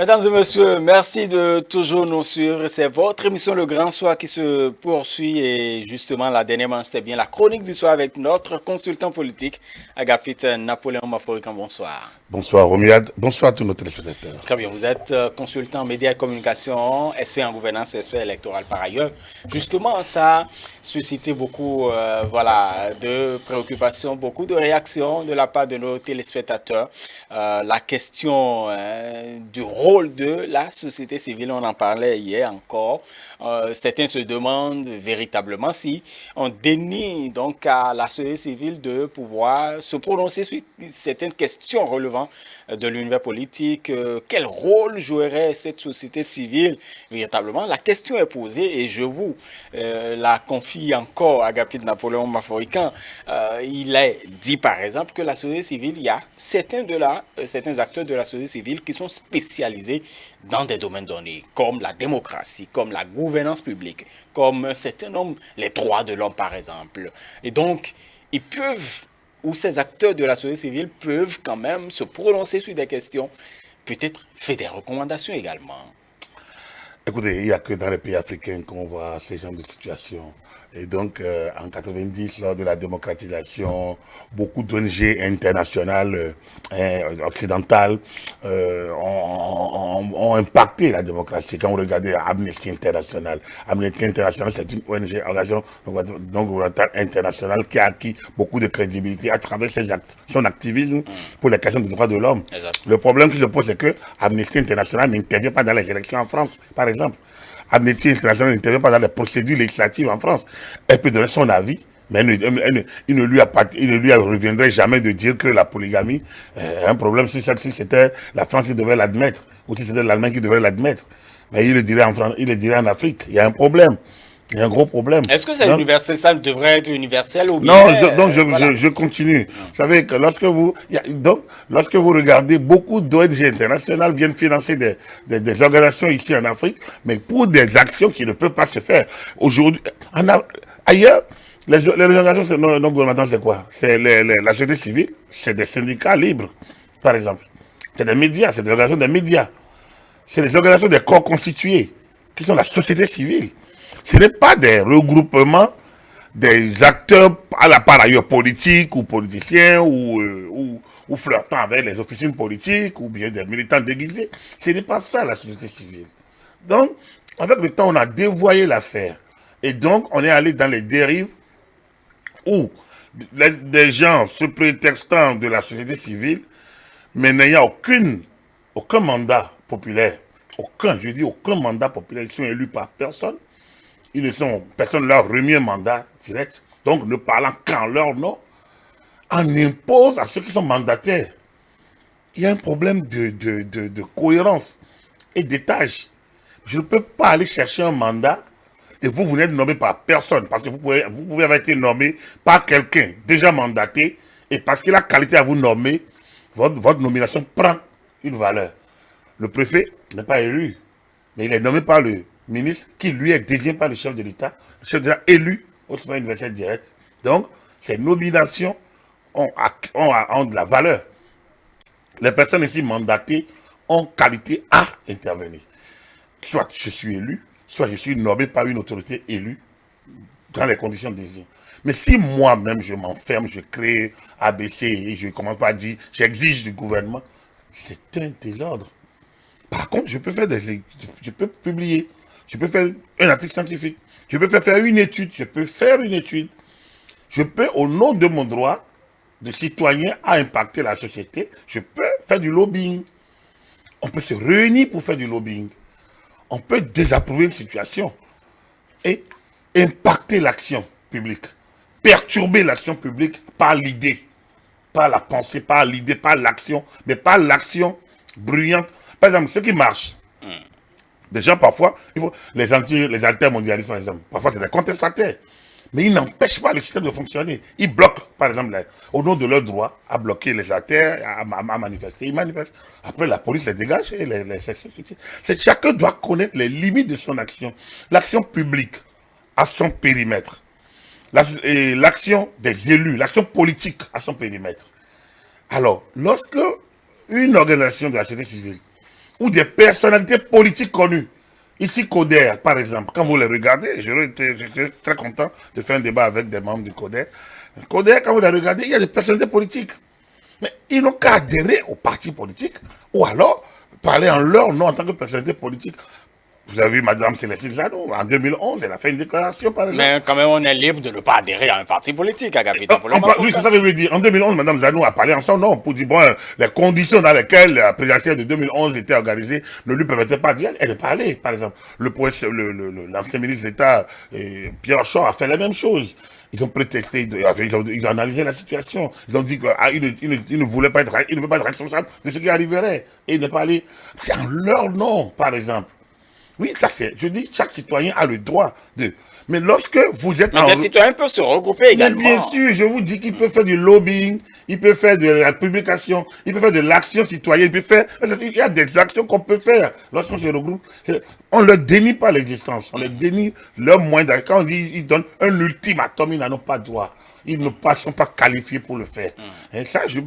Mesdames et messieurs, merci de toujours nous suivre. C'est votre émission Le Grand Soir qui se poursuit et justement la dernière manche, c'est bien la chronique du soir avec notre consultant politique, Agapit Napoléon Maforican. Bonsoir. Bonsoir Romuald, bonsoir à tous nos téléspectateurs. Très bien, vous êtes consultant en médias et communication, expert en gouvernance et expert électoral par ailleurs. Justement, ça a suscité beaucoup de préoccupations, beaucoup de réactions de la part de nos téléspectateurs. La question du rôle de la société civile, on en parlait hier encore. Certains se demandent véritablement si on dénie donc à la société civile de pouvoir se prononcer sur certaines questions relevant de l'univers politique. Quel rôle jouerait cette société civile véritablement? La question est posée et je vous la confie encore à Agapit Napoléon Maforican. Il est dit par exemple que la société civile, il y a certains acteurs de la société civile qui sont spécialisés dans des domaines donnés, comme la démocratie, comme la gouvernance publique, comme un certain nombre, les droits de l'homme par exemple. Et donc, ils peuvent, ou ces acteurs de la société civile peuvent quand même se prononcer sur des questions, peut-être faire des recommandations également. Écoutez, il n'y a que dans les pays africains qu'on voit ces genres de situations. Et donc, en 90, lors de la démocratisation, beaucoup d'ONG internationales, occidentales, ont impacté la démocratie. Quand vous regardez Amnesty International, Amnesty International, c'est une ONG, organisation non gouvernementale internationale, qui a acquis beaucoup de crédibilité à travers son activisme pour les questions des droits de l'homme. Le problème qui se pose, c'est que Amnesty International n'intervient pas dans les élections en France, par exemple. Amnesty International n'intervient pas dans les procédures législatives en France. Elle peut donner son avis, mais il ne lui reviendrait jamais de dire que la polygamie est un problème si c'était la France qui devait l'admettre, ou si c'était l'Allemagne qui devait l'admettre. Mais il le dirait en France, il le dirait en Afrique. Il y a un problème. Il y a un gros problème. Est-ce que c'est universel, ça devrait être universel ou bien... Non, je continue. Vous savez que lorsque vous regardez, beaucoup d'ONG internationales viennent financer des organisations ici en Afrique, mais pour des actions qui ne peuvent pas se faire. Aujourd'hui, ailleurs, les organisations non gouvernementales, c'est quoi? C'est la société civile, c'est des syndicats libres, par exemple. C'est des médias, c'est des organisations des médias. C'est des organisations des corps constitués, qui sont la société civile. Ce n'est pas des regroupements des acteurs à la part ailleurs politiques ou politiciens ou flirtant avec les officines politiques ou bien des militants déguisés. Ce n'est pas ça la société civile. Donc, avec le temps, on a dévoyé l'affaire. Et donc, on est allé dans les dérives où des gens se prétextant de la société civile, mais n'ayant aucun mandat populaire, aucun mandat populaire, ils sont élus par personne. Personne ne leur remet un mandat direct, donc ne parlant qu'en leur nom, on impose à ceux qui sont mandataires. Il y a un problème de cohérence et d'étage. Je ne peux pas aller chercher un mandat et vous n'êtes nommé par personne, parce que vous pouvez avoir été nommé par quelqu'un déjà mandaté, et parce qu'il a qualité à vous nommer, votre nomination prend une valeur. Le préfet n'est pas élu, mais il est nommé par le ministre qui lui est désigné par le chef de l'État, le chef de l'État élu au sein universel direct. Donc, ces nominations ont de la valeur. Les personnes ici mandatées ont qualité à intervenir. Soit je suis élu, soit je suis nommé par une autorité élue dans les conditions désignées. Mais si moi-même je m'enferme, je crée ABC et je ne commence pas à dire, j'exige du gouvernement, c'est un désordre. Par contre, je peux publier. Je peux faire un article scientifique. Je peux faire une étude. Je peux, au nom de mon droit de citoyen à impacter la société, je peux faire du lobbying. On peut se réunir pour faire du lobbying. On peut désapprouver une situation et impacter l'action publique. Perturber l'action publique par l'idée, par la pensée, par l'idée, par l'action, mais pas l'action bruyante. Par exemple, ce qui marche, des gens parfois, les altermondialistes par exemple, parfois c'est des contestataires, mais ils n'empêchent pas le système de fonctionner. Ils bloquent, par exemple, au nom de leur droit, à bloquer les artères, à manifester. Ils manifestent. Après, la police les dégage et les sections. Chacun doit connaître les limites de son action. L'action publique a son périmètre. L'action des élus, l'action politique a son périmètre. Alors, lorsque une organisation de la société civile ou des personnalités politiques connues. Ici, Coder, par exemple, quand vous les regardez, j'étais très content de faire un débat avec des membres du Coder. Coder, quand vous les regardez, il y a des personnalités politiques. Mais ils n'ont qu'à adhérer aux partis politiques, ou alors parler en leur nom en tant que personnalité politique. Vous avez vu Mme Célestine Zanou, en 2011, elle a fait une déclaration, par exemple. Mais quand même, on est libre de ne pas adhérer à un parti politique, à Capitaine Oui, c'est ça que je veux dire. En 2011, Mme Zanou a parlé en son nom pour dire, bon, les conditions dans lesquelles la présidentielle de 2011 était organisée ne lui permettaient pas d'y aller. Elle est pas allée, par exemple. L'ancien ministre d'État, Pierre Shaw, a fait la même chose. Ils ont prétexté, ils ont analysé la situation. Ils ont dit qu'ils ne voulaient pas être, ils ne veulent pas être responsables de ce qui arriverait. Et il n'est pas allé. C'est en leur nom, par exemple. Oui, ça c'est. Je dis, chaque citoyen a le droit de. Mais lorsque vous êtes. Mais les citoyens peuvent se regrouper également. Mais bien sûr, je vous dis qu'il peut faire du lobbying, il peut faire de la publication, il peut faire de l'action citoyenne, il peut faire. Il y a des actions qu'on peut faire lorsqu'on se regroupe. On ne leur dénie pas l'existence, on leur dénie leur moyen d'action. Quand on dit ils donnent un ultimatum, ils n'en ont pas droit. Ils ne sont pas qualifiés pour le faire. Et ça, je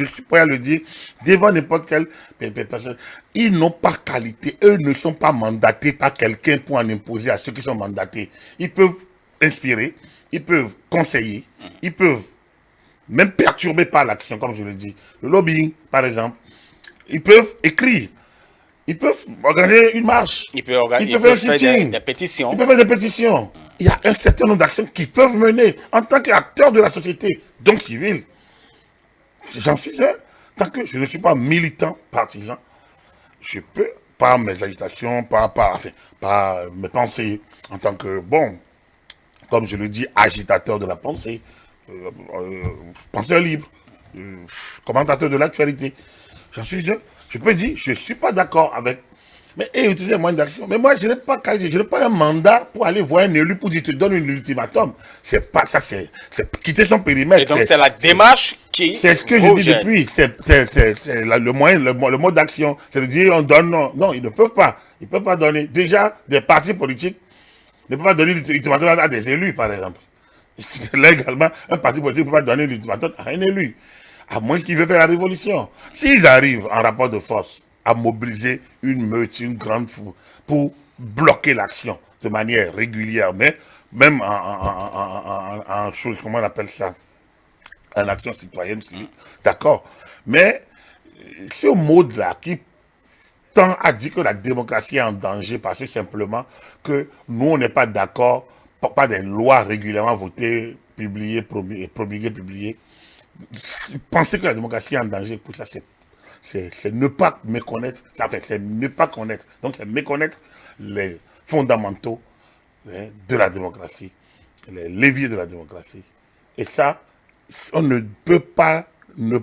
suis prêt à le dire devant n'importe quelle personne. Ils n'ont pas qualité. Eux ne sont pas mandatés par quelqu'un pour en imposer à ceux qui sont mandatés. Ils peuvent inspirer, ils peuvent conseiller, ils peuvent même perturber par l'action, comme je le dis. Le lobbying, par exemple. Ils peuvent écrire. Ils peuvent organiser une marche. Ils peuvent faire des pétitions. Ils peuvent faire des pétitions. Il y a un certain nombre d'actions qu'ils peuvent mener en tant qu'acteurs de la société, donc civil. J'en suis un. Tant que je ne suis pas militant, partisan, je peux, par mes agitations, par mes pensées, en tant que, bon, comme je le dis, agitateur de la pensée, penseur libre, commentateur de l'actualité. J'en suis un. Je peux dire, je ne suis pas d'accord avec. Mais utiliser un moyen d'action. Mais moi, je n'ai pas un mandat pour aller voir un élu pour dire, tu donnes un ultimatum. C'est pas ça, c'est quitter son périmètre. Et donc, c'est la démarche qui. C'est ce que je dis depuis. C'est le moyen, le mode d'action. C'est de dire, on donne, non. Non, ils ne peuvent pas. Ils ne peuvent pas donner. Déjà, des partis politiques ne peuvent pas donner l'ultimatum à des élus, par exemple. Légalement, un parti politique ne peut pas donner l'ultimatum à un élu. À moins qu'il veut faire la révolution. S'ils arrivent en rapport de force à mobiliser une meute, une grande foule, pour bloquer l'action de manière régulière, mais même en chose, comment on appelle ça, en action citoyenne, d'accord. Mais ce mot-là qui tend à dire que la démocratie est en danger parce que simplement que nous, on n'est pas d'accord, pas des lois régulièrement votées, publiées, promulguées, publiées. Penser que la démocratie est en danger, pour ça, c'est ne pas méconnaître, c'est ne pas connaître. Donc, c'est méconnaître les fondamentaux de la démocratie, les leviers de la démocratie. Et ça, on ne peut pas le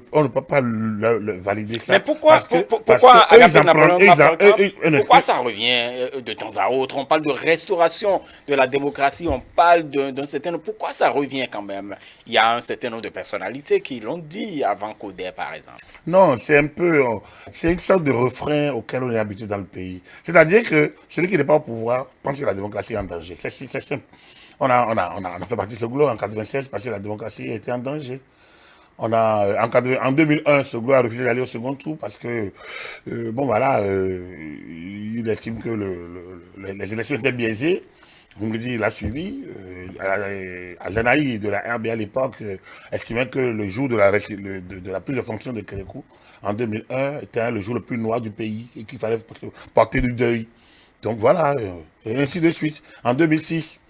valider ça. Mais pourquoi ça revient de temps à autre? On parle de restauration de la démocratie, on parle d'un certain nombre. Pourquoi ça revient quand même? Il y a un certain nombre de personnalités qui l'ont dit avant Coder, par exemple. Non, c'est une sorte de refrain auquel on est habitué dans le pays. C'est-à-dire que celui qui n'est pas au pouvoir pense que la démocratie est en danger. C'est simple. On a fait partie de ce globe en 96 parce que la démocratie était en danger. On a en 2001, ce groupe a refusé d'aller au second tour parce que, il estime que les élections étaient biaisées. Vous me dites, il a suivi. Janaï de la RB à l'époque estimait que le jour de la prise de fonction de Kérékou, en 2001, était le jour le plus noir du pays et qu'il fallait porter du deuil. Donc voilà, et ainsi de suite. En 2006,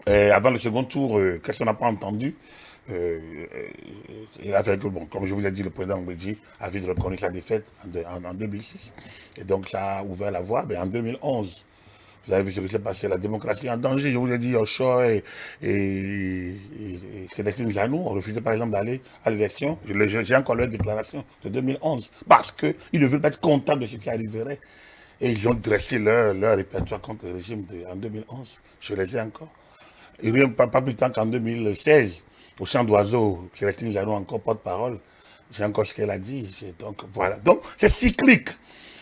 avant le second tour, qu'est-ce qu'on n'a pas entendu? Il a fait que, bon, comme je vous ai dit, le président Mbedji a vite reconnu sa défaite en 2006. Et donc, ça a ouvert la voie. Mais en 2011, vous avez vu ce qui s'est passé, la démocratie est en danger. Je vous ai dit, Osho et Célestine Zanou ont refusé, par exemple, d'aller à l'élection. J'ai encore leur déclaration de 2011. Parce qu'ils ne veulent pas être comptables de ce qui arriverait. Et ils ont dressé leur répertoire contre le régime en 2011. Je les ai encore. Et pas plus tard qu'en 2016, au chant d'oiseau, Célestine Zanou encore porte-parole. J'ai encore ce qu'elle a dit. Donc, voilà. Donc, c'est cyclique.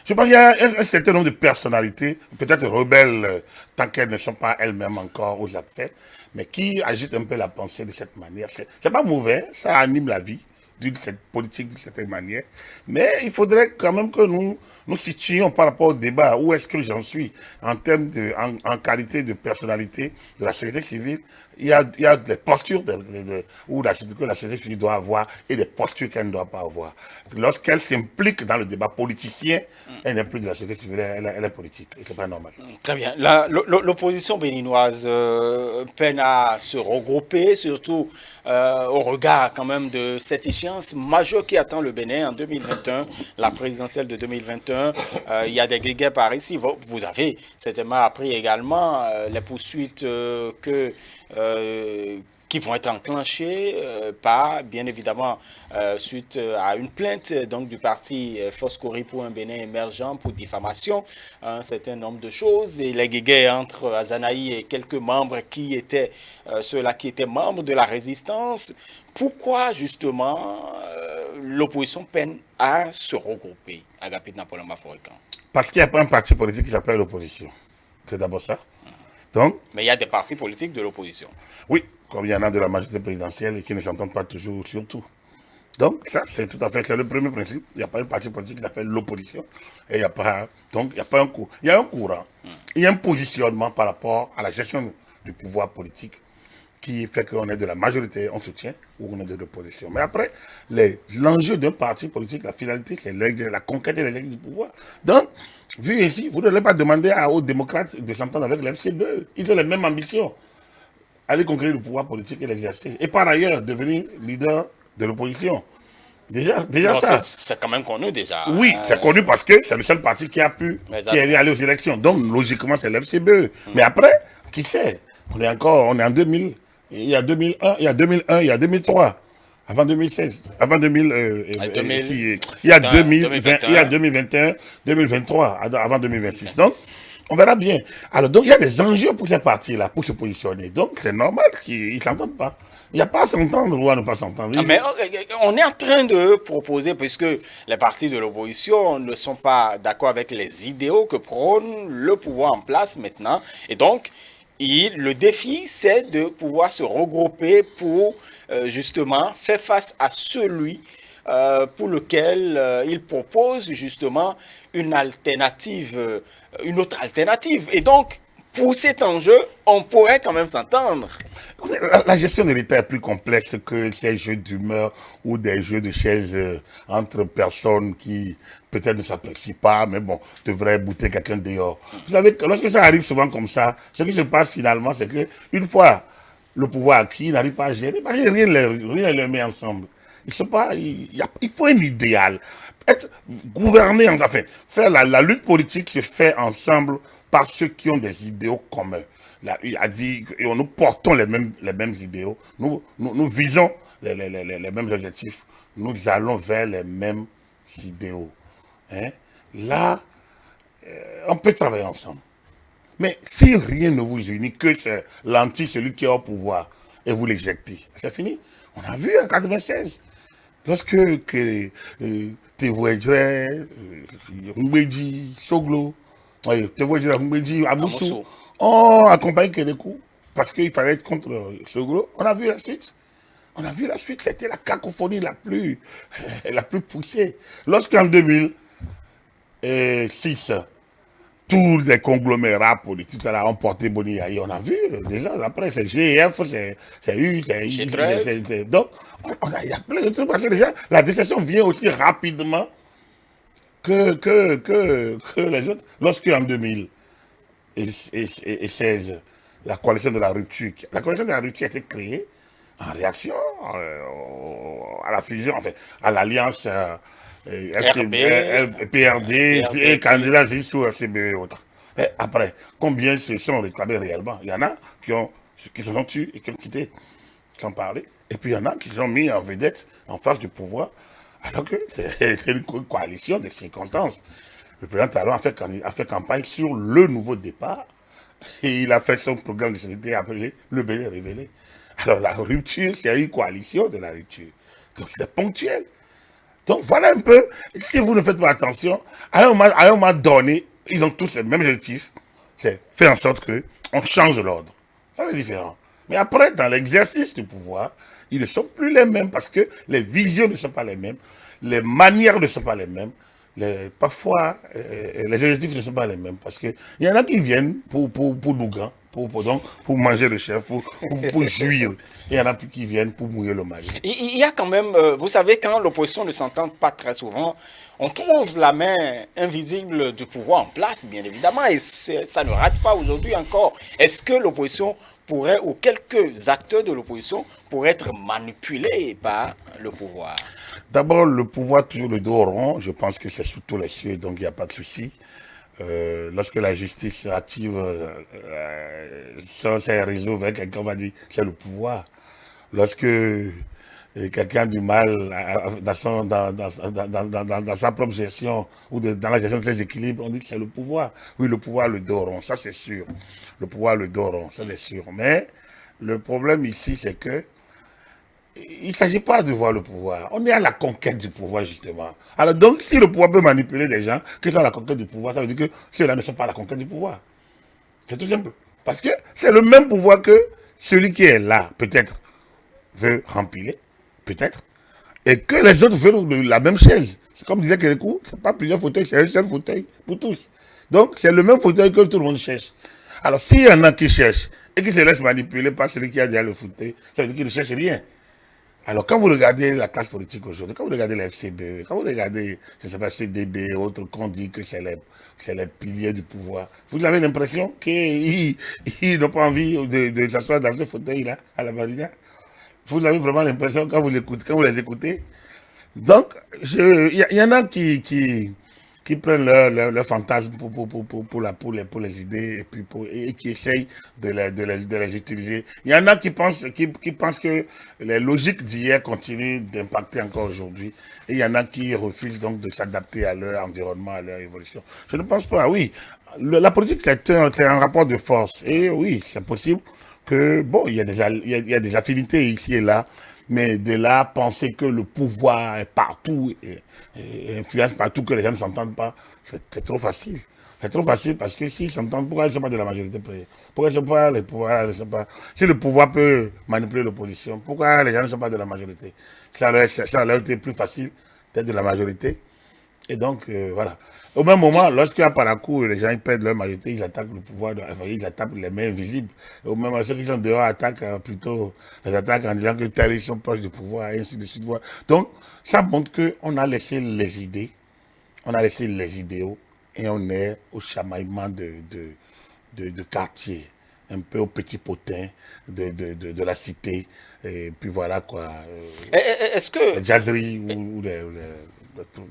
Je pense qu'il y a un certain nombre de personnalités, peut-être rebelles, tant qu'elles ne sont pas elles-mêmes encore aux affaires, mais qui agitent un peu la pensée de cette manière. C'est pas mauvais, ça anime la vie de cette politique d'une certaine manière. Mais il faudrait quand même que nous nous situons par rapport au débat, où est-ce que j'en suis en termes de, en qualité de personnalité de la société civile, il y a des postures où que la société civile doit avoir et des postures qu'elle ne doit pas avoir. Lorsqu'elle s'implique dans le débat politicien, elle n'est plus de la société civile, elle est politique. Et c'est pas normal. Très bien. L'opposition béninoise peine à se regrouper, surtout au regard quand même de cette échéance majeure qui attend le Bénin en 2021, la présidentielle de 2021. Il y a des guéguerres par ici. Vous avez certainement appris également les poursuites qui vont être enclenchées par, bien évidemment, suite à une plainte donc, du parti Foscori pour un Bénin émergent pour diffamation, un certain nombre de choses, et les guéguerres entre Azanaï et quelques membres qui étaient ceux-là qui étaient membres de la résistance. Pourquoi, justement, l'opposition peine à se regrouper, Agapit Napoléon Mafourican? Parce qu'il n'y a pas un parti politique qui s'appelle l'opposition. C'est d'abord ça. Donc, mais il y a des partis politiques de l'opposition. Oui, comme il y en a de la majorité présidentielle et qui ne s'entendent pas toujours sur tout. Donc, ça, c'est tout à fait, c'est le premier principe. Il n'y a pas un parti politique qui s'appelle l'opposition. Et il n'y a pas, donc, il n'y a pas un courant. Il y a un courant. Il y a un positionnement par rapport à la gestion du pouvoir politique qui fait qu'on est de la majorité, on soutient, ou on est de l'opposition. Mais après, l'enjeu d'un parti politique, la finalité, c'est la conquête des élections du pouvoir. Donc, vu ici, vous ne devez pas demander aux démocrates de s'entendre avec l'FCBE. Ils ont les mêmes ambitions. Aller conquérir le pouvoir politique et l'exercer. Et par ailleurs, devenir leader de l'opposition. Déjà non, ça. C'est quand même connu déjà. Oui, c'est connu parce que c'est le seul parti qui a pu, qui est allé aux élections. Donc, logiquement, c'est l'FCBE. Mais après, qui sait? On est en 2000. Il y a 2001, il y a 2001, il y a 2003. Avant 2016, avant 2000, il y a 2020, il y a 2021, 2023, avant 2026. Donc, on verra bien. Alors, donc, il y a des enjeux pour ces partis-là, pour se positionner. Donc, c'est normal qu'ils ne s'entendent pas. Il n'y a pas à s'entendre ou à ne pas s'entendre. Mais on est en train de proposer, puisque les partis de l'opposition ne sont pas d'accord avec les idéaux que prône le pouvoir en place maintenant. Et donc, le défi, c'est de pouvoir se regrouper pour justement faire face à celui pour lequel il propose justement une alternative, une autre alternative. Et donc, pour cet enjeu, on pourrait quand même s'entendre. La gestion de l'État est plus complexe que ces jeux d'humeur ou des jeux de chaises entre personnes qui peut-être ne s'apprécient pas, mais bon, devraient bouter quelqu'un dehors. Vous savez que lorsque ça arrive souvent comme ça, ce qui se passe finalement, c'est que une fois le pouvoir acquis, il n'arrive pas à gérer, rien ne les met ensemble. Ils sont pas, il faut un idéal. Gouverner, enfin, faire la lutte politique se fait ensemble par ceux qui ont des idéaux communs. Là, il a dit, et nous portons les mêmes idéaux, nous visons les mêmes objectifs, nous allons vers les mêmes idéaux. Hein? Là, on peut travailler ensemble. Mais si rien ne vous unit, que c'est celui qui est au pouvoir, et vous l'éjectez, c'est fini. On a vu en 96, lorsque Tevoedre, Mbedji, Soglo, Tevoedre, Mbedji, Amoussou, ont accompagné Kérékou parce qu'il fallait être contre Soglo. On a vu la suite. On a vu la suite, c'était la cacophonie la plus poussée. Lorsqu'en 2006, tous les conglomérats politiques ont porté Boniaï, on a vu déjà, après c'est GF, c'est U, c'est I, donc il y a plein de trucs parce que déjà la décision vient aussi rapidement que les autres. Lorsqu'en 2016, la coalition de la rupture a été créée en réaction à la fusion, enfin, à l'alliance PRD et candidat sous RCB et autres. Et après, combien se sont réclamés réellement? Il y en a qui se sont tués et qui ont quitté sans parler. Et puis il y en a qui sont mis en vedette en face du pouvoir, alors que c'est une coalition de circonstances. Le président Talon a fait campagne sur le nouveau départ et il a fait son programme de société appelé Le Bénin révélé. Alors la rupture, c'est une coalition de la rupture. Donc c'est ponctuel. Donc voilà un peu, si vous ne faites pas attention, à un moment donné, ils ont tous les mêmes objectifs, c'est faire en sorte qu'on change l'ordre. Ça c'est différent. Mais après, dans l'exercice du pouvoir, ils ne sont plus les mêmes parce que les visions ne sont pas les mêmes, les manières ne sont pas les mêmes, parfois, les objectifs ne sont pas les mêmes. Parce qu'il y en a qui viennent pour Dougan, donc, pour manger le chef, pour jouir. Et il y en a qui viennent pour mouiller le maillot. Il y a quand même, vous savez, quand l'opposition ne s'entend pas très souvent, on trouve la main invisible du pouvoir en place, bien évidemment, et ça ne rate pas aujourd'hui encore. Est-ce que l'opposition pourrait, ou quelques acteurs de l'opposition, pourraient être manipulés par le pouvoir? D'abord, le pouvoir, toujours le dos rond, je pense que c'est sous tous les cieux, donc il n'y a pas de souci. Lorsque la justice active sur ses réseaux vers quelqu'un, on va dire c'est le pouvoir. Lorsque quelqu'un a du mal dans sa propre gestion ou dans la gestion de ses équilibres, on dit que c'est le pouvoir. Oui, le pouvoir le dos rond, ça c'est sûr. Le pouvoir le dos rond, ça c'est sûr. Mais le problème ici, c'est que il ne s'agit pas de voir le pouvoir. On est à la conquête du pouvoir, justement. Alors donc, si le pouvoir peut manipuler les gens qui sont à la conquête du pouvoir, ça veut dire que ceux-là ne sont pas à la conquête du pouvoir. C'est tout simple. Parce que c'est le même pouvoir que celui qui est là, peut-être, veut remplir, peut-être, et que les autres veulent la même chaise. C'est comme disait Kérékou, c'est pas plusieurs fauteuils, c'est un seul fauteuil pour tous. Donc, c'est le même fauteuil que tout le monde cherche. Alors, s'il y en a qui cherchent et qui se laissent manipuler par celui qui a déjà le fauteuil, ça veut dire qu'ils ne cherchent rien. Alors, quand vous regardez la classe politique aujourd'hui, quand vous regardez la FCB, quand vous regardez, je ne sais pas, CDB, autres, qu'on dit que c'est les piliers du pouvoir, vous avez l'impression qu'ils n'ont pas envie de s'asseoir dans ce fauteuil-là, à la marina. Vous avez vraiment l'impression, quand vous les écoutez. Donc, il y en a qui prennent leur fantasme pour les idées et, puis et qui essayent de les utiliser. Il y en a qui pensent que les logiques d'hier continuent d'impacter encore aujourd'hui. Et il y en a qui refusent donc de s'adapter à leur environnement, à leur évolution. Je ne pense pas, oui. La politique, c'est un rapport de force. Et oui, c'est possible que, bon, il y a des affinités ici et là, mais de là, penser que le pouvoir est partout et influence partout, que les gens ne s'entendent pas, c'est trop facile. C'est trop facile parce que s'ils s'entendent, pourquoi ils ne sont pas de la majorité? Pourquoi ils ne sont pas les pouvoirs, si le pouvoir peut manipuler l'opposition, pourquoi les gens ne sont pas de la majorité? Ça leur été plus facile d'être de la majorité. Et donc, voilà. Au même moment, lorsqu'il y a par un coup, les gens ils perdent leur majorité, ils attaquent le pouvoir, ils attaquent les mains invisibles. Et au même moment, ceux qui sont dehors attaquent plutôt, les attaquent en disant que tels ils sont proches du pouvoir, et ainsi de suite. Voilà. Donc, ça montre qu'on a laissé les idées, on a laissé les idéaux, et on est au chamaillement de quartier, un peu au petit potin de la cité. Et puis voilà quoi. Est-ce que, Les jazzeries ou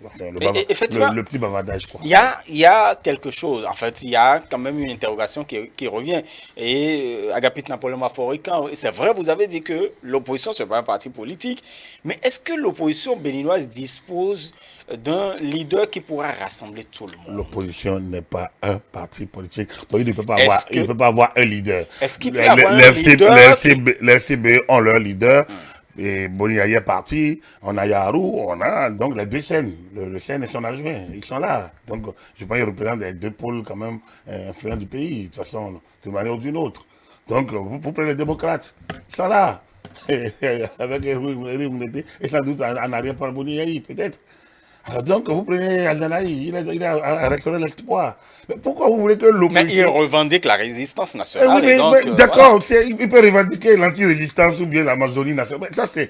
enfin, effectivement, le petit bavardage, quoi. il y a quelque chose, en fait, il y a quand même une interrogation qui revient. Et Agapit Napoléon Mafori, c'est vrai, vous avez dit que l'opposition, ce n'est pas un parti politique, mais est-ce que l'opposition béninoise dispose d'un leader qui pourra rassembler tout le monde? L'opposition n'est pas un parti politique, donc il ne peut pas Est-ce avoir un leader. est-ce qu'il peut y avoir un leader Les FCB ont leur leader. Et Boni est parti, on a Yarou, on a donc les deux scènes, le scène et son adjoint, ils sont là. Donc je pense qu'ils représentent les deux pôles quand même influents du pays, de toute façon, d'une manière ou d'une autre. Donc vous prenez les démocrates, ils sont là. Avec Eric Mounété, et sans doute en arrière par Boni peut-être. Alors donc, vous prenez Aldanaï, il a restauré l'espoir. Mais pourquoi vous voulez que mais il l'opposition... revendique la résistance Oui, nationale et donc, mais voilà. d'accord, il peut revendiquer l'anti-résistance ou bien l'Amazonie nationale. Ça, c'est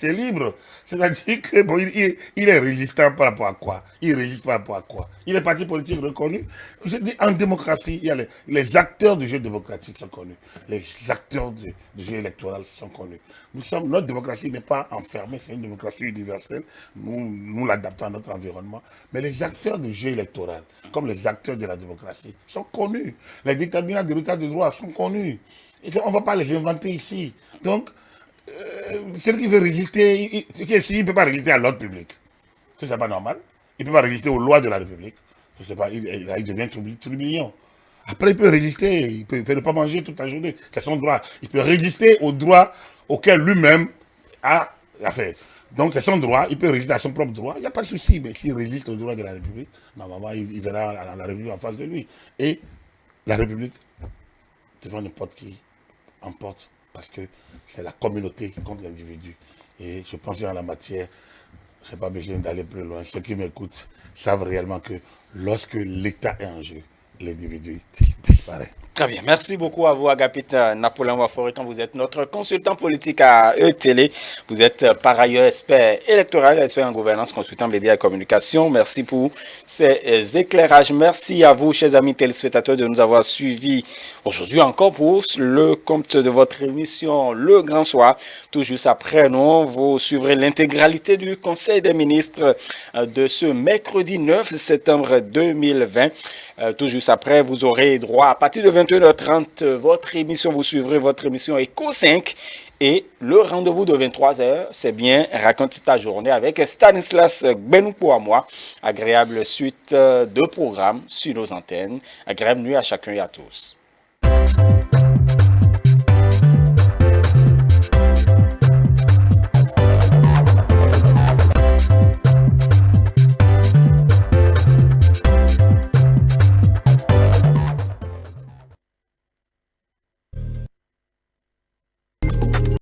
libre. C'est-à-dire que bon, il est résistant par rapport à quoi? Il résiste par rapport à quoi? Il est parti politique reconnu. Je dis, en démocratie, il y a les acteurs du jeu démocratique sont connus. Les acteurs du jeu électoral sont connus. Notre démocratie n'est pas enfermée, c'est une démocratie universelle. Nous l'adaptons à notre environnement. Mais les acteurs du jeu électoral, comme les acteurs de la démocratie, sont connus. Les déterminants de l'état de droit sont connus. Et on ne va pas les inventer ici. Donc, celui qui veut résister, il ne peut pas résister à l'ordre public. Ce n'est pas normal. Il ne peut pas résister aux lois de la République. Je sais pas, il devient trublion. Après, il peut résister, il peut ne pas manger toute la journée. C'est son droit. Il peut résister aux droits auxquels lui-même a affaire. Donc c'est son droit, il peut résister à son propre droit, il n'y a pas de souci. Mais s'il résiste aux droits de la République, normalement, il verra la République en face de lui. Et la République, devant n'importe qui, emporte, parce que c'est la communauté contre l'individu. Et je pense que dans la matière, je n'ai pas besoin d'aller plus loin. Ceux qui m'écoutent savent réellement que lorsque l'État est en jeu, l'individu disparaît. Très bien. Merci beaucoup à vous, Agapit Napoléon Waforitan. Vous êtes notre consultant politique à E-Télé. Vous êtes par ailleurs expert électoral, expert en gouvernance, consultant médias et communication. Merci pour ces éclairages. Merci à vous, chers amis téléspectateurs, de nous avoir suivis aujourd'hui encore pour le compte de votre émission Le Grand Soir. Tout juste après, vous suivrez l'intégralité du Conseil des ministres de ce mercredi 9 septembre 2020. Tout juste après, vous aurez droit à partir de 21h30, votre émission, vous suivrez votre émission Eco 5 et le rendez-vous de 23h, c'est bien Raconte ta journée avec Stanislas Benoupo à moi. Agréable suite de programmes sur nos antennes. Agréable nuit à chacun et à tous.